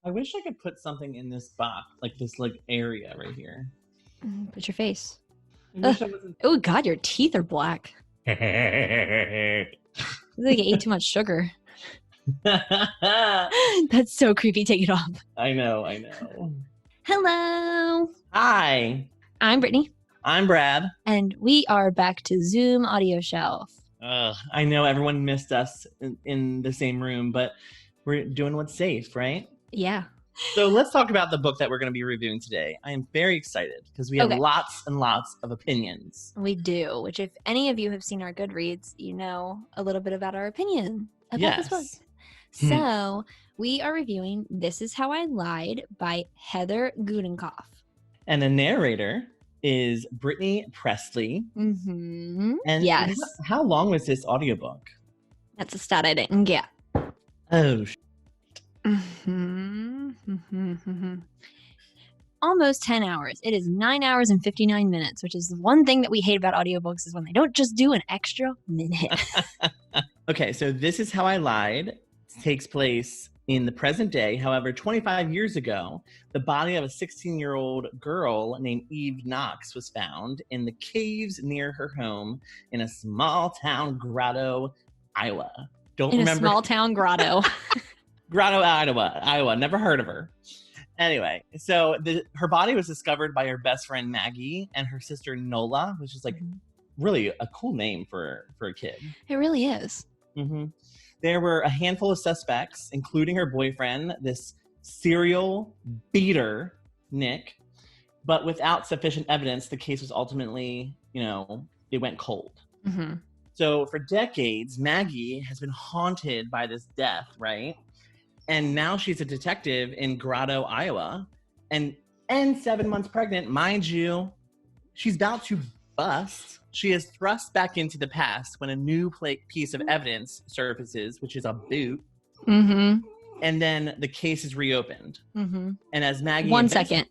I wish I could put something in this box, like this area right here. Put your face. I wish I wasn't. Oh God, your teeth are black. Looks like you ate too much sugar. That's so creepy. Take it off. I know. Hello. Hi. I'm Brittany. I'm Brad. And we are back to Zoom Audio Shelf. I know everyone missed us in the same room, but we're doing what's safe, right? Yeah. So let's talk about the book that we're going to be reviewing today. I am very excited because we have lots and lots of opinions. We do, which if any of you have seen our Goodreads, you know a little bit about our opinion about this book. So we are reviewing This Is How I Lied by Heather Gudenkauf. And the narrator is Brittany Presley. Mm-hmm. And yes. How long was this audiobook? That's a stat I didn't get. Oh, Almost 10 hours. It is 9 hours and 59 minutes, which is the one thing that we hate about audiobooks is when they don't just do an extra minute. Okay, so This Is How I Lied takes place in the present day. However, 25 years ago, the body of a 16-year-old girl named Eve Knox was found in the caves near her home in a small town grotto, Iowa. A small town grotto. Grotto, Iowa. Never heard of her. Anyway, so her body was discovered by her best friend Maggie and her sister Nola, which is like really a cool name for a kid. It really is. Mm-hmm. There were a handful of suspects, including her boyfriend, this serial beater, Nick. But without sufficient evidence, the case was ultimately, it went cold. Mm-hmm. So for decades, Maggie has been haunted by this death, right? And now she's a detective in Grotto, Iowa, and 7 months pregnant, mind you. She's about to bust. She is thrust back into the past when a new piece of evidence surfaces, which is a boot. Mm-hmm. And then the case is reopened. Mm-hmm. And as Maggie... One second.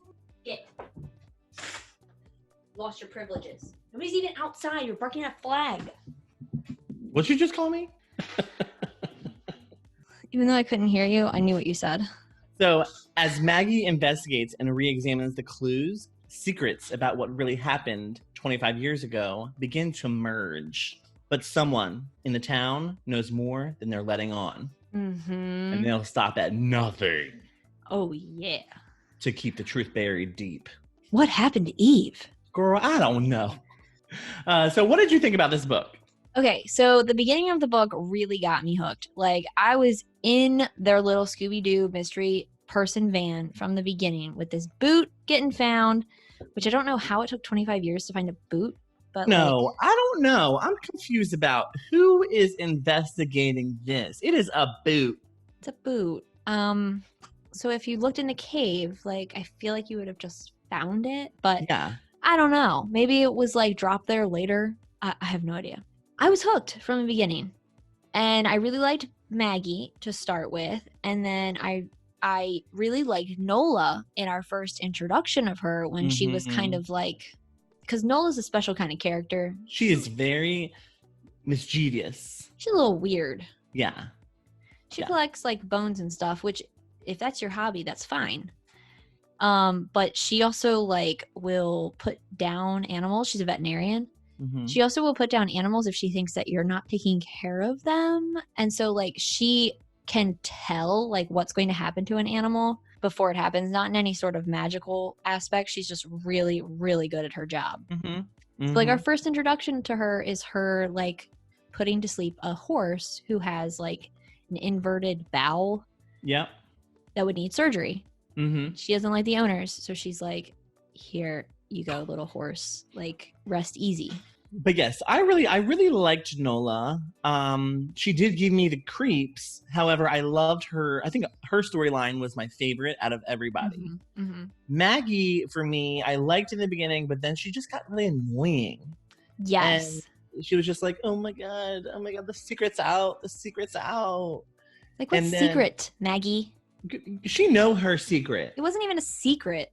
Lost your privileges. Nobody's even outside. You're barking at a flag. What'd you just call me? Even though I couldn't hear you, I knew what you said. So as Maggie investigates and re-examines the clues, secrets about what really happened 25 years ago begin to emerge. But someone in the town knows more than they're letting on. Mm-hmm. And they'll stop at nothing. Oh, yeah. To keep the truth buried deep. What happened to Eve? Girl, I don't know. So what did you think about this book? Okay, so the beginning of the book really got me hooked. Like, I was in their little Scooby-Doo mystery person van from the beginning with this boot getting found, which I don't know how it took 25 years to find a boot. But no, I don't know. I'm confused about who is investigating this. It is a boot. It's a boot. So if you looked in the cave, I feel like you would have just found it. But yeah. I don't know. Maybe it was dropped there later. I have no idea. I was hooked from the beginning, and I really liked Maggie to start with, and then I really liked Nola in our first introduction of her when she was kind of because Nola's a special kind of character. She is very mischievous. She's a little weird. Yeah. She collects bones and stuff, which if that's your hobby, that's fine. But she also will put down animals. She's a veterinarian. Mm-hmm. She also will put down animals if she thinks that you're not taking care of them. And so she can tell what's going to happen to an animal before it happens, not in any sort of magical aspect. She's just really, really good at her job. Mm-hmm. So our first introduction to her is her putting to sleep a horse who has an inverted bowel. Yep. That would need surgery. Mm-hmm. She doesn't like the owners, so she's here you go, little horse, rest easy. But yes, I really liked Nola. She did give me the creeps. However, I loved her. I think her storyline was my favorite out of everybody. Mm-hmm. Mm-hmm. Maggie, for me, I liked in the beginning, but then she just got really annoying. Yes. And she was just oh my god, the secret's out. What secret, Maggie? She know her secret. It wasn't even a secret.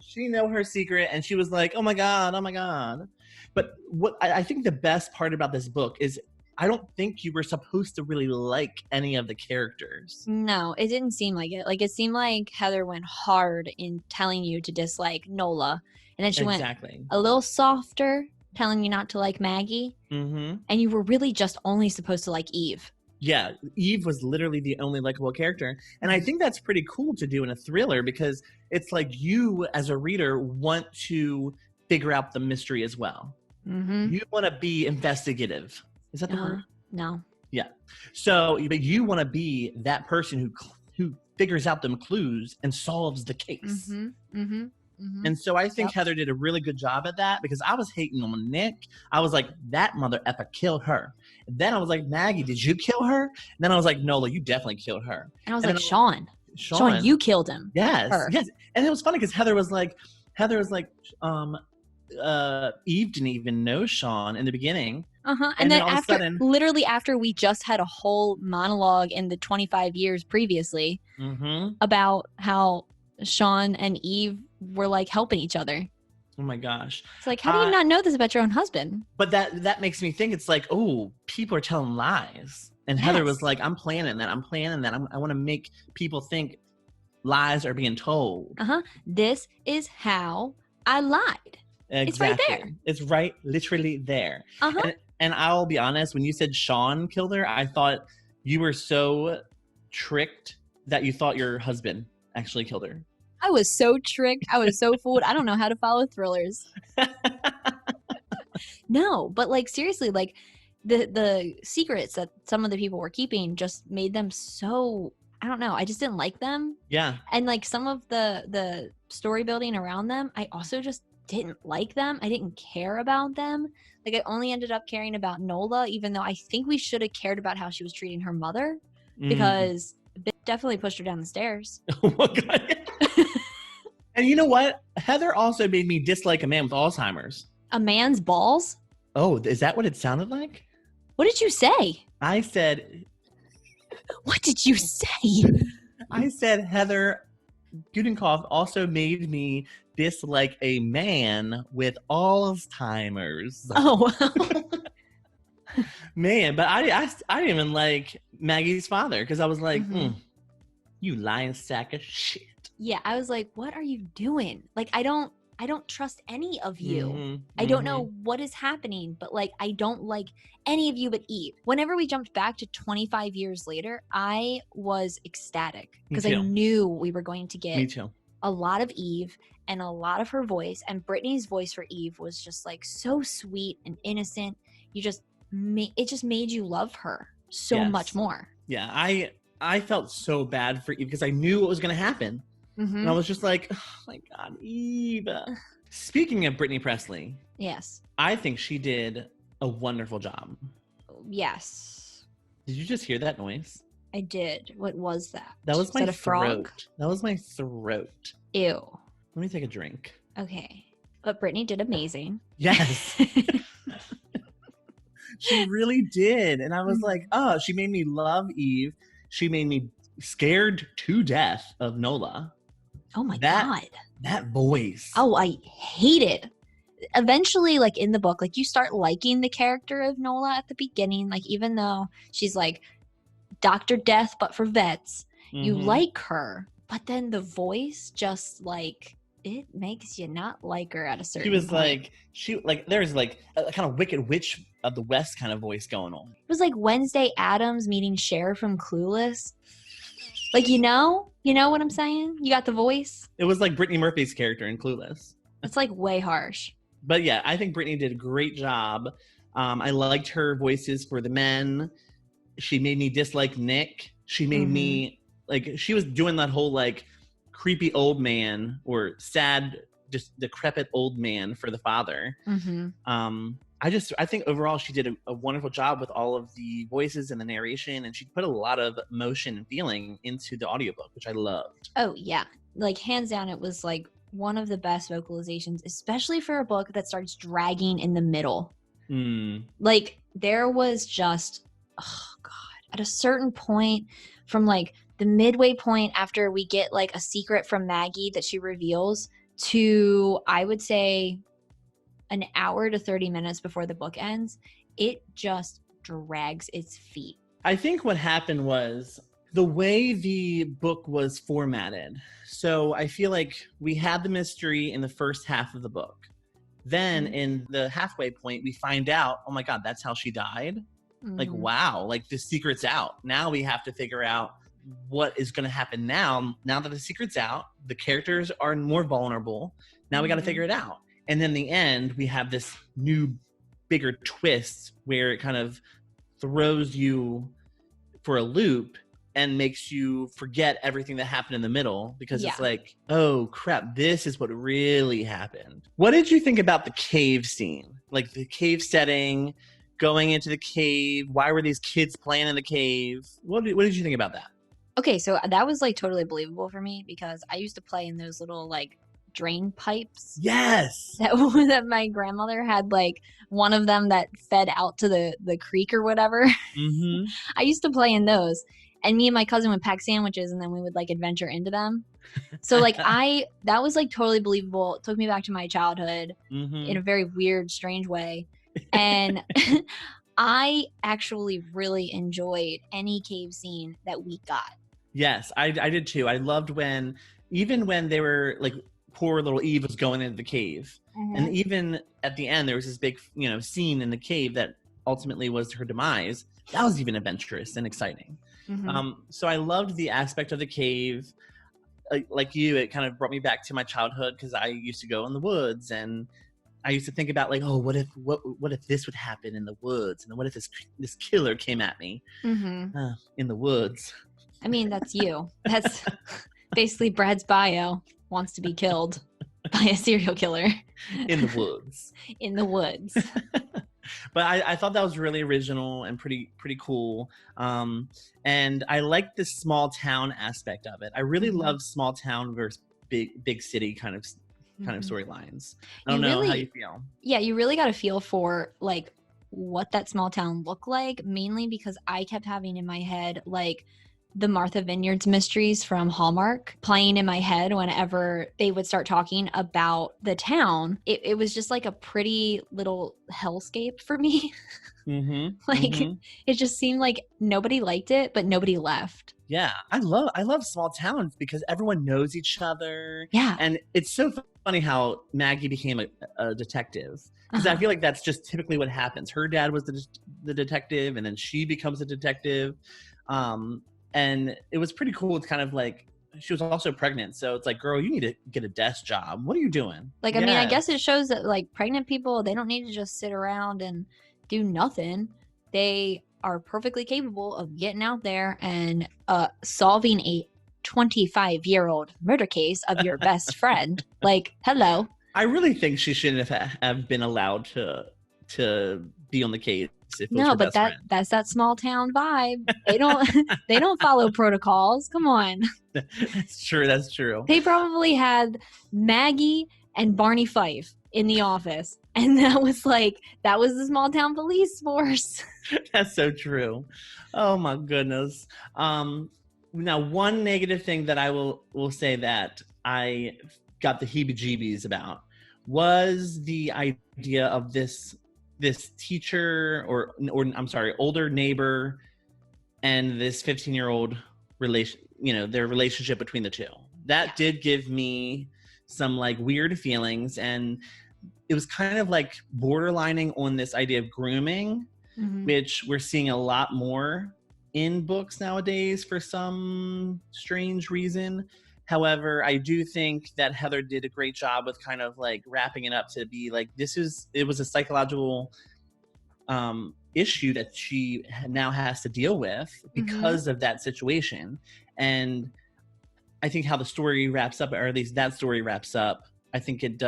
She know her secret, and she was oh my god. But what I think the best part about this book is I don't think you were supposed to really like any of the characters. No, it didn't seem like it. Like, it seemed like Heather went hard in telling you to dislike Nola, and then she went a little softer, telling you not to like Maggie, and you were really just only supposed to like Eve. Yeah, Eve was literally the only likable character. And I think that's pretty cool to do in a thriller, because it's like you as a reader want to figure out the mystery as well. You want to be investigative. Is that the word? No. Yeah. So, but you want to be that person who figures out them clues and solves the case. And so I think Heather did a really good job at that, because I was hating on Nick. I was like, that mother effer killed her. And then I was like, Maggie, did you kill her? And then I was like, Nola, you definitely killed her. And I was like, Sean, you killed him. Yes. Yes. And it was funny because Heather was like, Eve didn't even know Sean in the beginning. And then literally after we just had a whole monologue in the 25 years previously about how Sean and Eve were like helping each other. Oh my gosh. It's like, how do you not know this about your own husband? But that makes me think, it's like, oh, people are telling lies. And Heather was like, I'm planning that. I want to make people think lies are being told. This is how I lied. Exactly. It's right there. It's right, literally there. And I'll be honest, when you said Sean killed her, I thought you were so tricked that you thought your husband actually killed her. I was so tricked. I was so fooled. I don't know how to follow thrillers. No, but like seriously, like the secrets that some of the people were keeping just made them so, I don't know. I just didn't like them. Yeah. And like some of the story building around them, I also just didn't like them. I didn't care about them. Like I only ended up caring about Nola, even though I think we should have cared about how she was treating her mother, because it definitely pushed her down the stairs. Oh my God. And you know what? Heather also made me dislike a man with Alzheimer's. A man's balls? Oh, is that what it sounded like? What did you say? I said... What did you say? I said Heather Gudenkauf also made me dislike a man with Alzheimer's. Oh. Man, but I didn't even like Maggie's father, because I was like, you lying sack of shit. Yeah, I was like, what are you doing? Like, I don't trust any of you. I don't know what is happening, but like, I don't like any of you but Eve. Whenever we jumped back to 25 years later, I was ecstatic because I knew we were going to get a lot of Eve and a lot of her voice. And Brittany's voice for Eve was just like so sweet and innocent. It just made you love her so much more. Yeah, I felt so bad for Eve because I knew what was going to happen. And I was just like, oh my God, Eve. Speaking of Brittany Presley. Yes. I think she did a wonderful job. Yes. Did you just hear that noise? I did. What was that? That was my throat. Frog? That was my throat. Ew. Let me take a drink. Okay. But Brittany did amazing. Yes. She really did. And I was like, oh, she made me love Eve. She made me scared to death of Nola. Oh my God. That voice. Oh, I hate it. Eventually, like in the book, like you start liking the character of Nola at the beginning. Like even though she's like Dr. Death, but for vets, you like her. But then the voice just like, it makes you not like her at a certain point. There's like a kind of Wicked Witch of the West kind of voice going on. It was like Wednesday Addams meeting Cher from Clueless. Like, you know what I'm saying? You got the voice. It was like Brittany Murphy's character in Clueless. It's like way harsh. But yeah, I think Brittany did a great job. I liked her voices for the men. She made me dislike Nick. She made me like, she was doing that whole like creepy old man or sad, just decrepit old man for the father. I think overall she did a wonderful job with all of the voices and the narration, and she put a lot of emotion and feeling into the audiobook, which I loved. Oh yeah, like hands down, it was like one of the best vocalizations, especially for a book that starts dragging in the middle. Like there was just, oh God, at a certain point from like the midway point after we get like a secret from Maggie that she reveals to, I would say, an hour to 30 minutes before the book ends, it just drags its feet. I think what happened was the way the book was formatted. So I feel like we had the mystery in the first half of the book. Then in the halfway point, we find out, oh my God, that's how she died. Like, wow, like the secret's out. Now we have to figure out what is going to happen now. Now that the secret's out, the characters are more vulnerable. Now we got to figure it out. And then in the end, we have this new, bigger twist where it kind of throws you for a loop and makes you forget everything that happened in the middle, because it's like, oh crap, this is what really happened. What did you think about the cave scene? Like the cave setting, going into the cave. Why were these kids playing in the cave? What did you think about that? Okay, so that was like totally believable for me because I used to play in those little like drain pipes. Yes. That my grandmother had, like one of them that fed out to the creek or whatever. I used to play in those. And me and my cousin would pack sandwiches and then we would like adventure into them. So like that was like totally believable. It took me back to my childhood in a very weird, strange way. And I actually really enjoyed any cave scene that we got. Yes, I did too. I loved even when they were like, poor little Eve was going into the cave. And even at the end, there was this big, scene in the cave that ultimately was her demise. That was even adventurous and exciting. So I loved the aspect of the cave. Like you, it kind of brought me back to my childhood because I used to go in the woods and I used to think about like, oh, what if this would happen in the woods? And then what if this killer came at me in the woods? I mean, that's you. That's basically Brad's bio. Wants to be killed by a serial killer. In the woods. In the woods. But I thought that was really original and pretty cool. And I liked the small town aspect of it. I really love small town versus big city kind of storylines. I don't know how you feel. Yeah, you really got a feel for like what that small town looked like, mainly because I kept having in my head like the Martha Vineyards mysteries from Hallmark playing in my head whenever they would start talking about the town. It was just like a pretty little hellscape for me. It just seemed like nobody liked it, but nobody left. Yeah, I love small towns because everyone knows each other. Yeah. And it's so funny how Maggie became a detective. Because I feel like that's just typically what happens. Her dad was the detective, and then she becomes a detective. And it was pretty cool. It's kind of like she was also pregnant. So it's like, girl, you need to get a desk job. What are you doing? Like, I mean, I guess it shows that like pregnant people, they don't need to just sit around and do nothing. They are perfectly capable of getting out there and solving a 25-year-old murder case of your best friend. Like, hello. I really think she shouldn't have been allowed to be on the case. No, but that's that small town vibe. They don't follow protocols. Come on. That's true. They probably had Maggie and Barney Fife in the office, and that was the small town police force. That's so true. Oh my goodness. Now one negative thing that I will say that I got the heebie-jeebies about was the idea of this teacher or I'm sorry, older neighbor and this 15-year-old their relationship between the two. That did give me some like weird feelings, and it was kind of like borderlining on this idea of grooming, which we're seeing a lot more in books nowadays for some strange reason. However, I do think that Heather did a great job with kind of like wrapping it up to be like, it was a psychological issue that she now has to deal with because of that situation. And I think how the story wraps up, or at least that story wraps up, I think it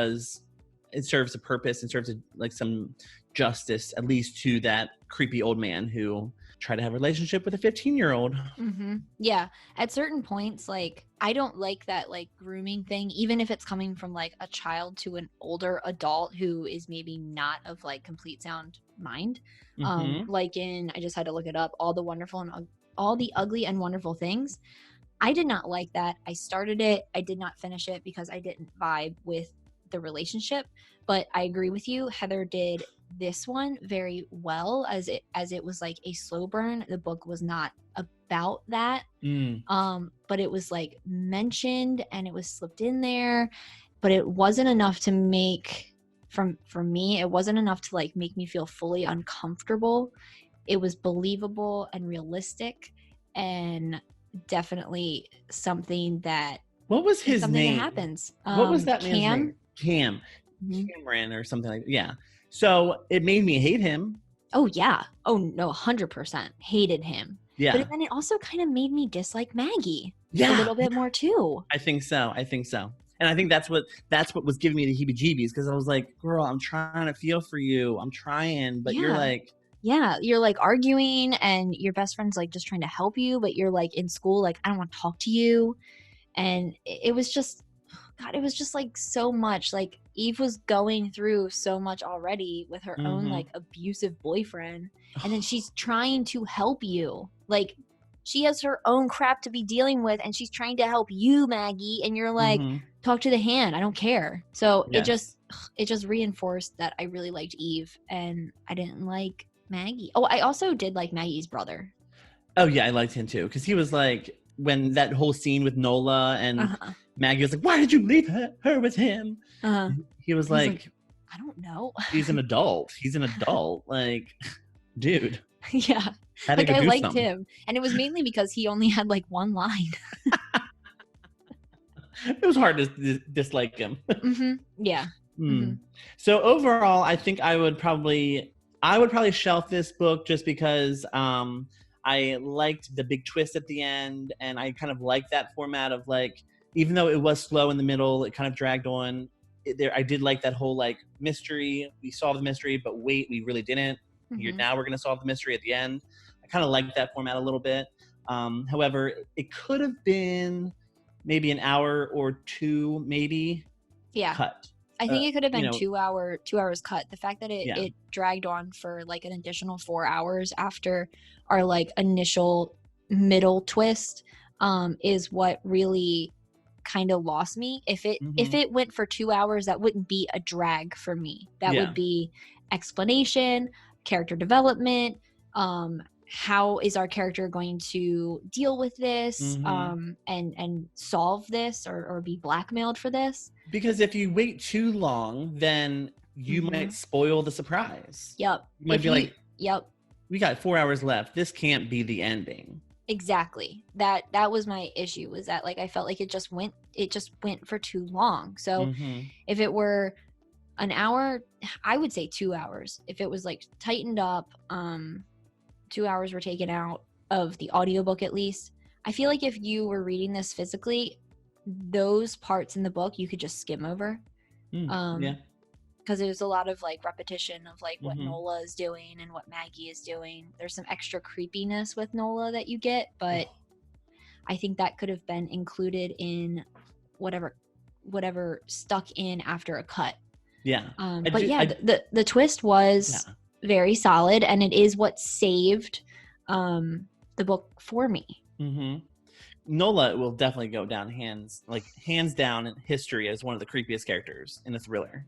serves a purpose and serves like some justice, at least to that creepy old man who tried to have a relationship with a 15-year-old. Yeah. At certain points, like, I don't like that like grooming thing, even if it's coming from like a child to an older adult who is maybe not of like complete sound mind. Like I just had to look it up, All the Ugly and Wonderful Things. I did not like that. I started it. I did not finish it because I didn't vibe with the relationship. But I agree with you. Heather did this one very well, as it was like a slow burn. The book was not about that. But it was like mentioned and it was slipped in there, but it wasn't enough to make, for me, it wasn't enough to like make me feel fully uncomfortable. It was believable and realistic, and definitely something that what was his name? That happens. What was that man's Cam? name? Cam. Mm-hmm. Cameron or something like that. Yeah. So it made me hate him. Oh yeah. Oh no, 100% hated him. Yeah. But then it also kind of made me dislike Maggie a little bit more too. I think so. And I think that's what was giving me the heebie-jeebies, because I was like, girl, I'm trying to feel for you. I'm trying, but you're like, yeah, you're like arguing and your best friend's like just trying to help you, but you're like in school, like, I don't want to talk to you. And it was just, God, it was just like so much. Like Eve was going through so much already with her own like abusive boyfriend. And then she's trying to help you. Like she has her own crap to be dealing with and she's trying to help you, Maggie. And you're like, talk to the hand. I don't care. So it just reinforced that I really liked Eve and I didn't like Maggie. Oh, I also did like Maggie's brother. Oh yeah, I liked him too. Because he was like, when that whole scene with Nola and Maggie was like, why did you leave her with him? He was like, I don't know. He's an adult. Like, dude. Yeah. Like I liked him. And it was mainly because he only had like one line. It was hard to dislike him. Yeah. So overall, I think I would probably shelf this book just because I liked the big twist at the end, and I kind of liked that format of like, even though it was slow in the middle, it kind of dragged on. I did like that whole like mystery. We solved the mystery, but wait, we really didn't. Now we're going to solve the mystery at the end. I kind of liked that format a little bit. However, it could have been maybe an hour or two, maybe. Yeah. Cut. I think it could have been 2 hours cut. The fact that it dragged on for like an additional 4 hours after our like initial middle twist is what really kind of lost me. If it went for 2 hours, that wouldn't be a drag for me. That would be explanation, character development, how is our character going to deal with this and solve this or be blackmailed for this. Because if you wait too long, then you might spoil the surprise. Yep. You might be like, yep, we got 4 hours left. This can't be the ending. Exactly. That was my issue, was that like I felt like it just went for too long. So if it were an hour, I would say 2 hours. If it was like tightened up, 2 hours were taken out of the audiobook at least. I feel like if you were reading this physically, those parts in the book you could just skim over. Because there's a lot of like repetition of like what Nola is doing and what Maggie is doing. There's some extra creepiness with Nola that you get, but I think that could have been included in whatever stuck in after a cut. Yeah. The twist was very solid, and it is what saved the book for me. Nola will definitely go down hands down in history as one of the creepiest characters in a thriller.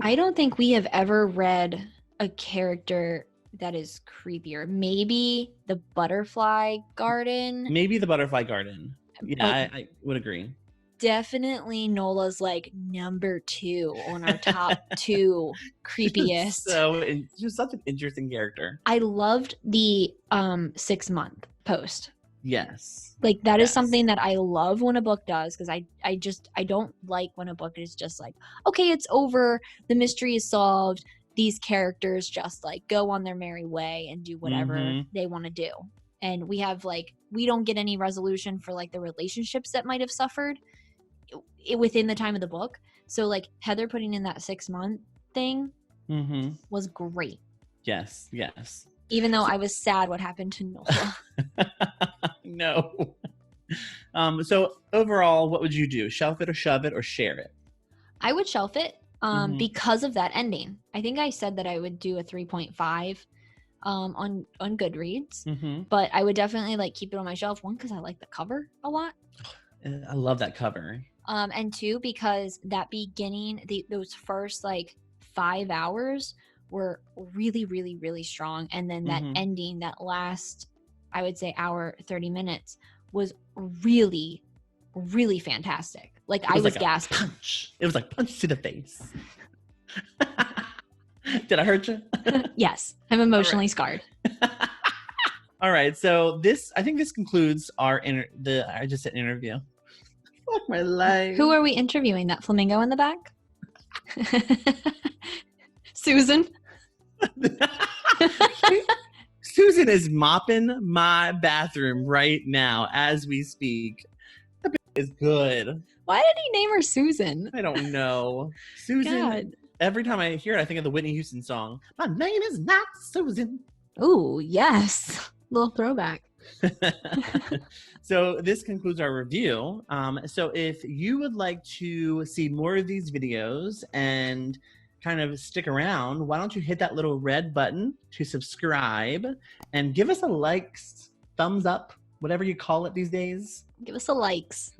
I don't think we have ever read a character that is creepier. Maybe the Butterfly Garden. Yeah, I would agree. Definitely Nola's like number 2 on our top 2 creepiest. She's such an interesting character. I loved the 6-month post. Yes. Like that is something that I love when a book does, because I don't like when a book is just like, okay, it's over, the mystery is solved, these characters just like go on their merry way and do whatever they want to do. And we don't get any resolution for like the relationships that might have suffered within the time of the book. So like Heather putting in that 6-month thing was great. Yes. Even though I was sad what happened to Nola. No. So overall, what would you do? Shelf it or shove it or share it? I would shelf it because of that ending. I think I said that I would do a 3.5 on Goodreads, but I would definitely like keep it on my shelf. 1, because I like the cover a lot. I love that cover. And 2, because that beginning, those first like 5 hours were really, really, really strong. And then that ending, that last, I would say hour, 30 minutes was really, really fantastic. Like I was gasping. Punch. It was like punch to the face. Did I hurt you? Yes, I'm emotionally scarred. All right, so I think this concludes I just said interview. Fuck my life. Who are we interviewing? That flamingo in the back? Susan? Susan is mopping my bathroom right now as we speak. That is good. Why did he name her Susan? I don't know. Susan. God. Every time I hear it, I think of the Whitney Houston song. My name is not Susan. Ooh, yes. Little throwback. So this concludes our review. So if you would like to see more of these videos and kind of stick around, why don't you hit that little red button to subscribe and give us a likes, thumbs up, whatever you call it these days. Give us a likes.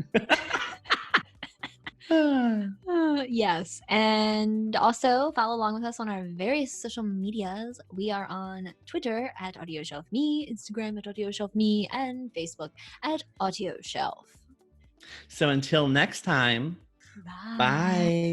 Yes. And also follow along with us on our various social medias. We are on Twitter at AudioShelfMe, Instagram at AudioShelfMe, and Facebook at AudioShelf. So until next time, bye.